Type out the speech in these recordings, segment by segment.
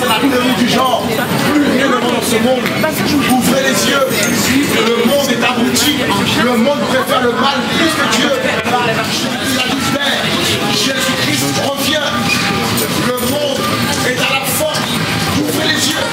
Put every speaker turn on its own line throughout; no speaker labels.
c'est la théorie du genre. Plus rien ne va dans ce monde. Ouvrez les yeux. Le monde est abouti. Le monde préfère le mal plus que Dieu. Il a dit faire. Jésus-Christ revient. Le monde est à la fin. Ouvrez les yeux.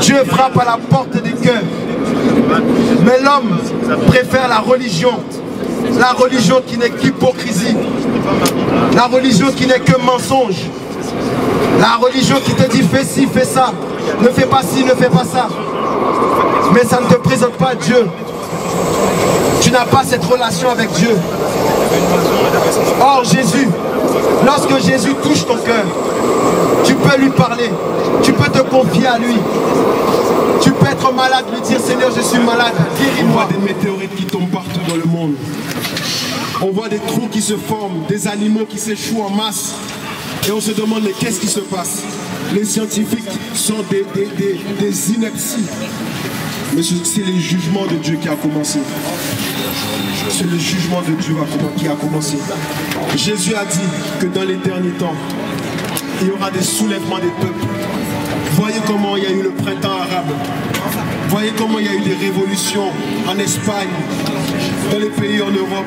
Dieu frappe à la porte des cœurs. Mais l'homme préfère la religion qui n'est qu'hypocrisie, la religion qui n'est que mensonge, la religion qui te dit fais ci, fais ça, ne fais pas ci, ne fais pas ça. Mais ça ne te présente pas Dieu. Tu n'as pas cette relation avec Dieu. Or Jésus, lorsque Jésus touche ton cœur, tu peux lui parler, tu peux te confier à lui. Tu peux être malade, lui dire Seigneur je suis malade, guéris-moi.
On voit des météorites qui tombent partout dans le monde. On voit des trous qui se forment, des animaux qui s'échouent en masse. Et on se demande mais qu'est-ce qui se passe? Les scientifiques sont des inepties. Mais c'est le jugement de Dieu qui a commencé. C'est le jugement de Dieu qui a commencé. Jésus a dit que dans les derniers temps, il y aura des soulèvements des peuples. Voyez comment il y a eu le printemps arabe. Voyez comment il y a eu des révolutions en Espagne, dans les pays en Europe.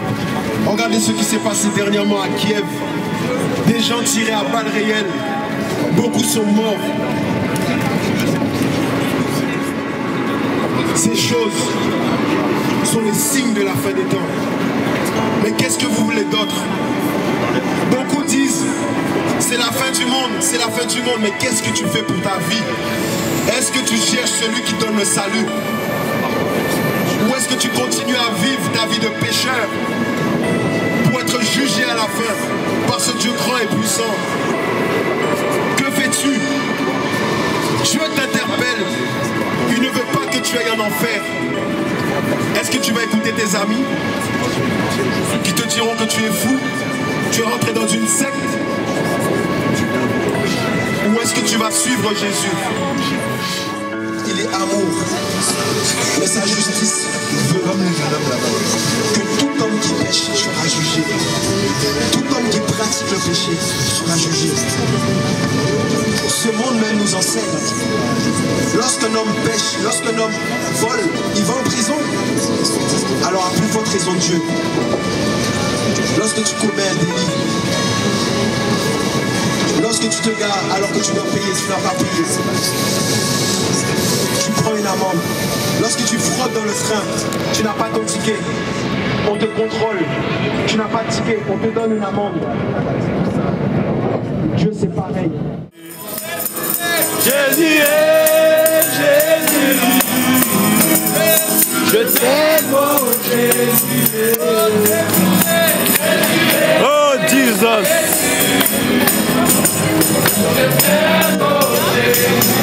Regardez ce qui s'est passé dernièrement à Kiev. Des gens tirés à balles réelles. Beaucoup sont morts. Ces choses sont les signes de la fin des temps. Mais qu'est-ce que vous voulez d'autre? Beaucoup disent, c'est la fin du monde, c'est la fin du monde. Mais qu'est-ce que tu fais pour ta vie? Est-ce que tu cherches celui qui donne le salut? Ou est-ce que tu continues à vivre ta vie de pécheur pour être jugé à la fin par ce Dieu grand et puissant? Que fais-tu? Dieu t'interpelle. Il ne veut pas que tu ailles en enfer. Est-ce que tu vas écouter tes amis qui te diront que tu es fou? Tu es rentré dans une secte? Ou est-ce que tu vas suivre Jésus?
Il est amour, mais sa justice veut que tout homme qui pêche sera jugé. Tout homme qui pratique le péché sera jugé. Ce monde même nous enseigne. Lorsqu'un homme pêche, lorsqu'un homme vole, il va en prison. Alors à plus forte raison Dieu, lorsque tu commets un délit, lorsque tu te gares alors que tu dois payer, tu n'as pas payé, tu prends une amende. Lorsque tu fraudes dans le train, tu n'as pas ton ticket, on te contrôle, tu n'as pas de ticket, on te donne une amende. Dieu c'est pareil.
Jésus est Jésus, je t'aime, oh Jésus. Oh Jesus. Je t'aime, oh Jésus.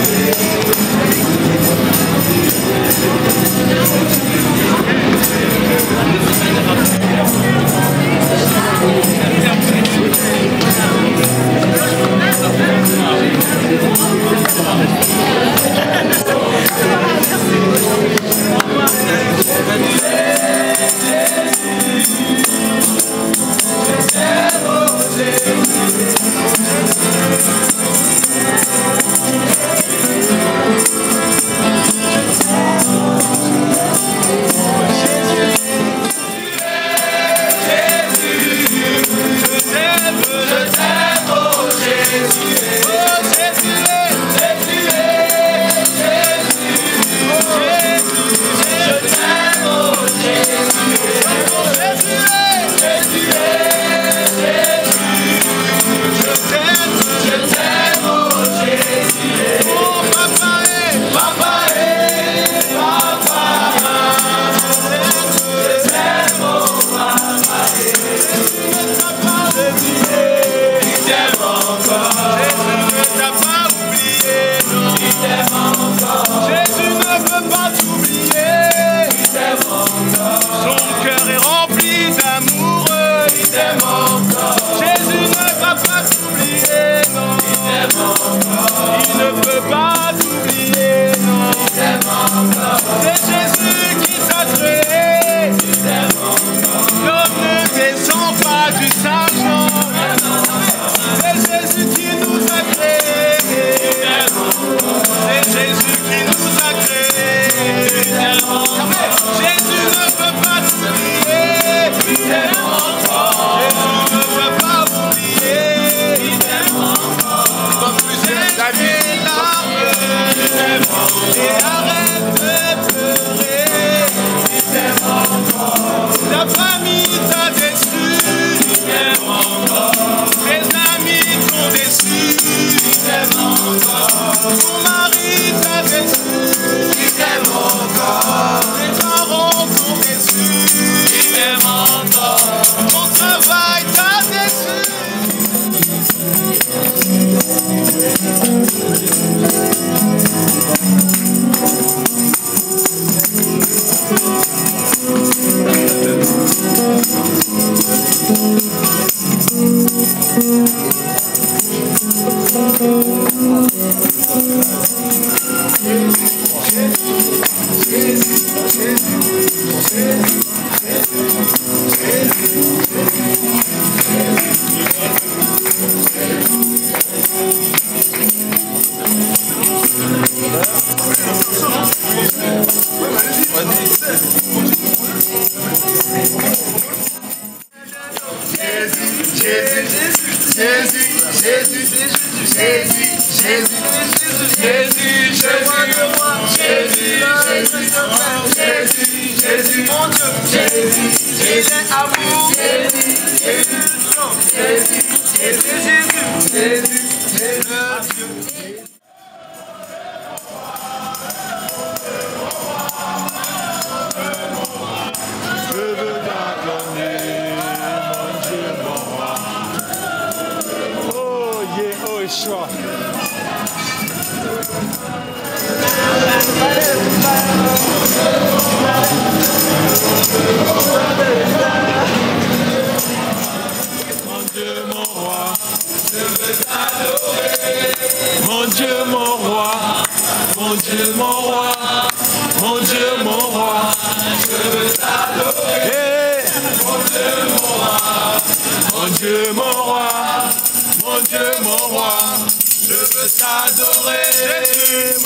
je veux t'adorer.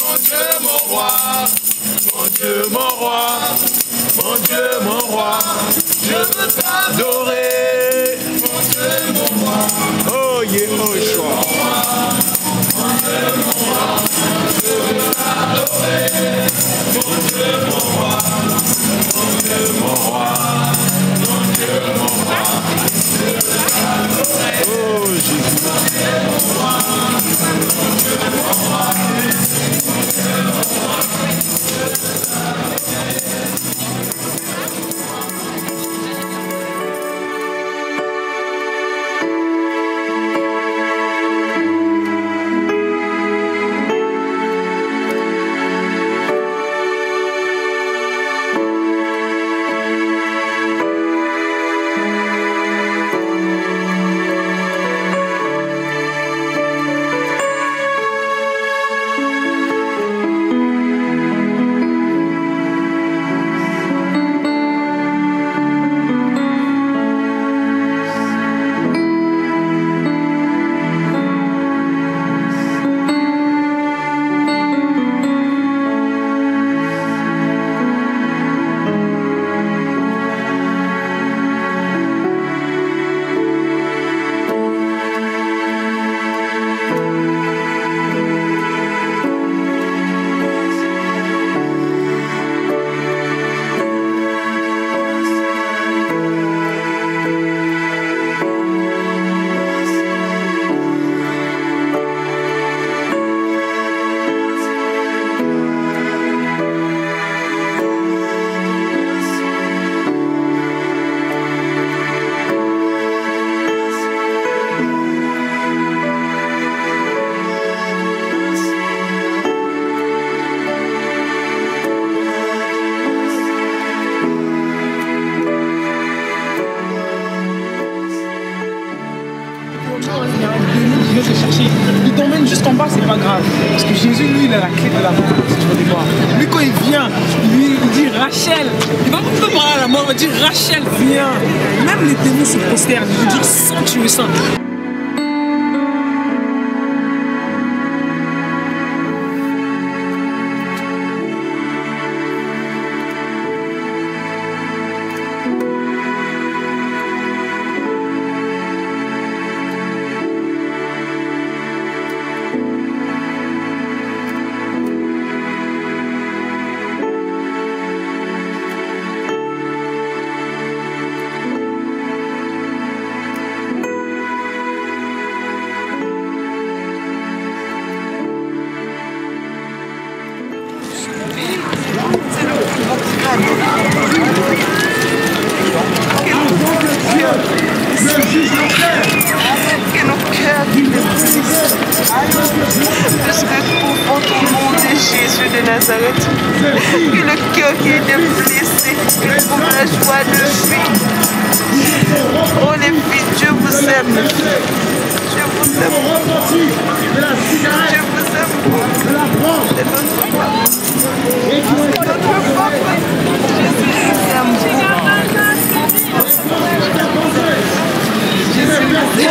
Mon Dieu, mon roi, mon Dieu, mon roi, mon Dieu, mon roi, je veux t'adorer. Mon Dieu, mon roi, oh yeah, oh choix. Mon Dieu, mon roi, je veux t'adorer. Mon Dieu, mon roi, mon Dieu, mon roi, mon Dieu, mon roi, je veux t'adorer. Oh Jésus, mon Dieu, mon roi, mon Dieu, mon roi, mon Dieu, mon roi, je veux t'adorer.
Il t'emmène juste en bas, c'est pas grave. Parce que Jésus, lui, il a la clé de la mort, si tu veux voir. Lui, quand il vient, lui, il dit Rachel. Il va pas parler à la mort, il va dire Rachel, viens. Même les démons se prosternent. Il dit Saint, tu es saint.
Que nos cœurs qui le brisent. Parce que pour votre nom de Jésus de Nazareth, que le cœur qui est blessé, que trouve la joie de vie. Oh les filles, Dieu vous aime. Dieu vous aime. Dieu vous aime. C'est notre papa. C'est notre papa. Jésus vous aime.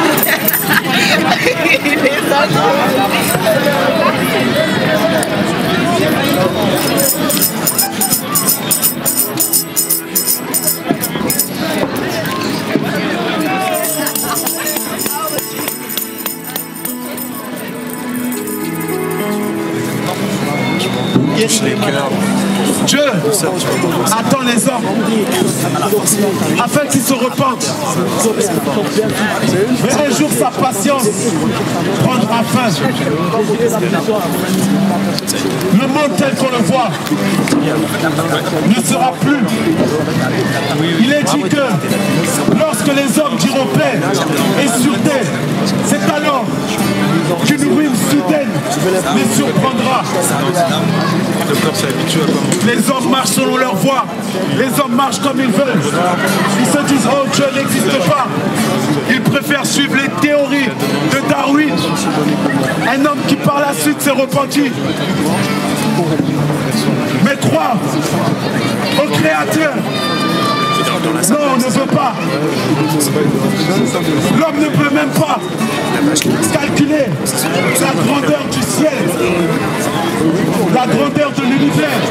Dieu attend les hommes afin qu'ils se repentent. Mais un jour sa patience prendra fin. Le monde tel qu'on le voit ne sera plus. Il est dit que lorsque les hommes diront paix et sûreté, c'est alors qu'une ruine soudaine les surprendra. Les hommes marchent selon leur voie. Les hommes marchent comme ils veulent. Ils se disent oh Dieu n'existe pas. Ils préfèrent suivre les théories de Darwin. Un homme qui par la suite s'est repenti. Mais croire au Créateur, non, on ne veut pas. L'homme ne peut même pas calculer
la grandeur du ciel, la grandeur de l'univers.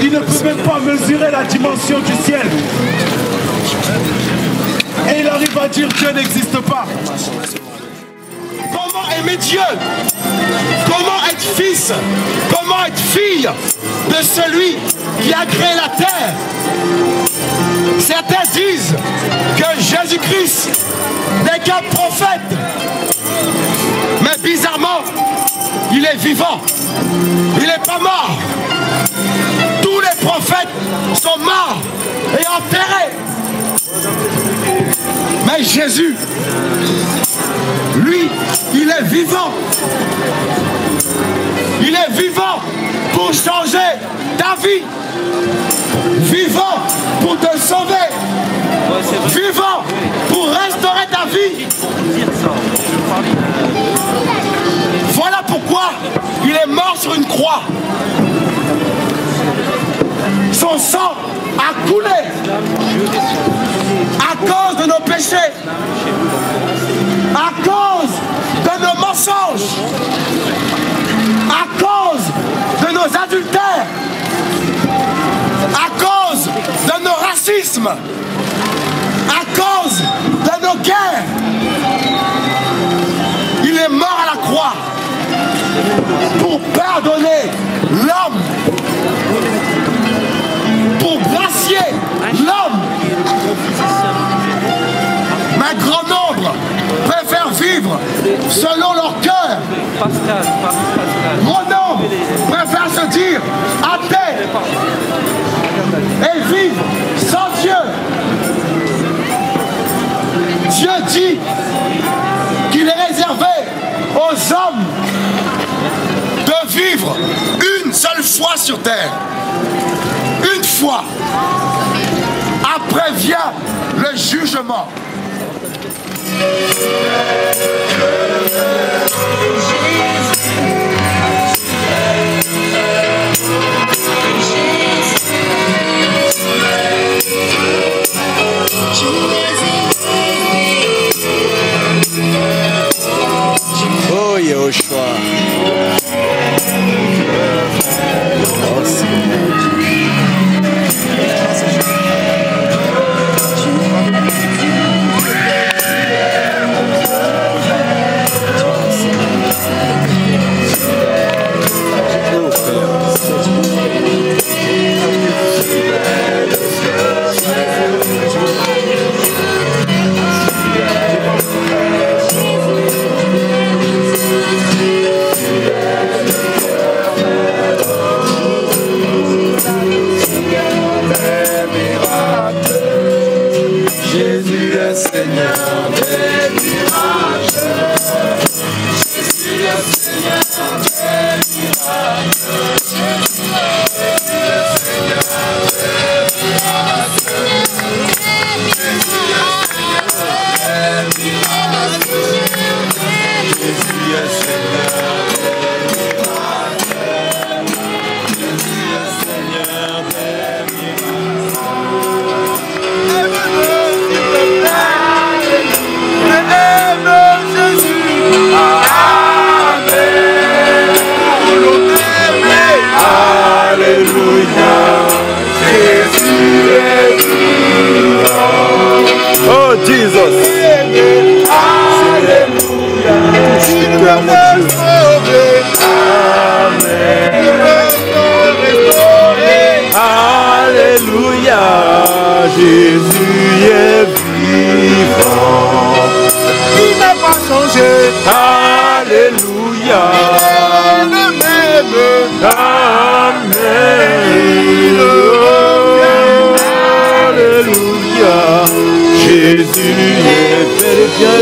Il ne peut même pas mesurer la dimension du ciel. Et il arrive à dire Dieu n'existe pas.
Comment aimer Dieu? Comment être fils? Comment être fille de celui qui a créé la terre? Certains disent que Jésus-Christ n'est qu'un prophète. Mais bizarrement, il est vivant. Il n'est pas mort. Tous les prophètes sont morts et enterrés. Mais Jésus, lui, il est vivant. Il est vivant pour changer ta vie. Vivant pour te sauver. Vivant pour restaurer ta vie. Voilà pourquoi il est mort sur une croix. Son sang a coulé à cause de nos péchés, à cause de nos mensonges, à cause de nos adultères, à cause de nos racismes, à cause de nos guerres. Il est mort à la croix pour pardonner l'homme, pour gracier l'homme. Mais grand nombre préfèrent vivre selon leur cœur. Grand nombre préfèrent se dire athée et vivre sans Dieu. Dieu dit qu'il est réservé aux hommes de vivre une seule fois sur terre. Une fois. Après vient le jugement.
Oh Yahushua. Oh Jesus. Alléluia. Jésus est vivant. Il n'a pas changé. Alléluia. Il est le même. Amen. Alléluia. Jésus est bel et bien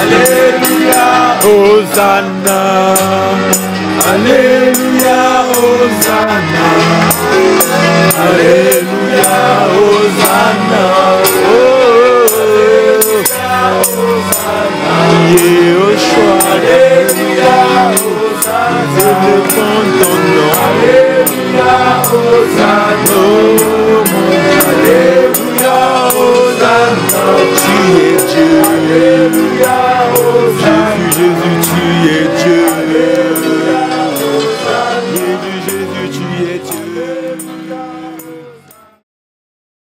Alléluia, Hosanna, Alléluia, Hosanna. Alléluia, Hosanna. Yehoshua, Alléluia, Hosanna. Je défends ton nom. Alléluia, Hosanna. Alléluia, Hosanna. Tu es Dieu.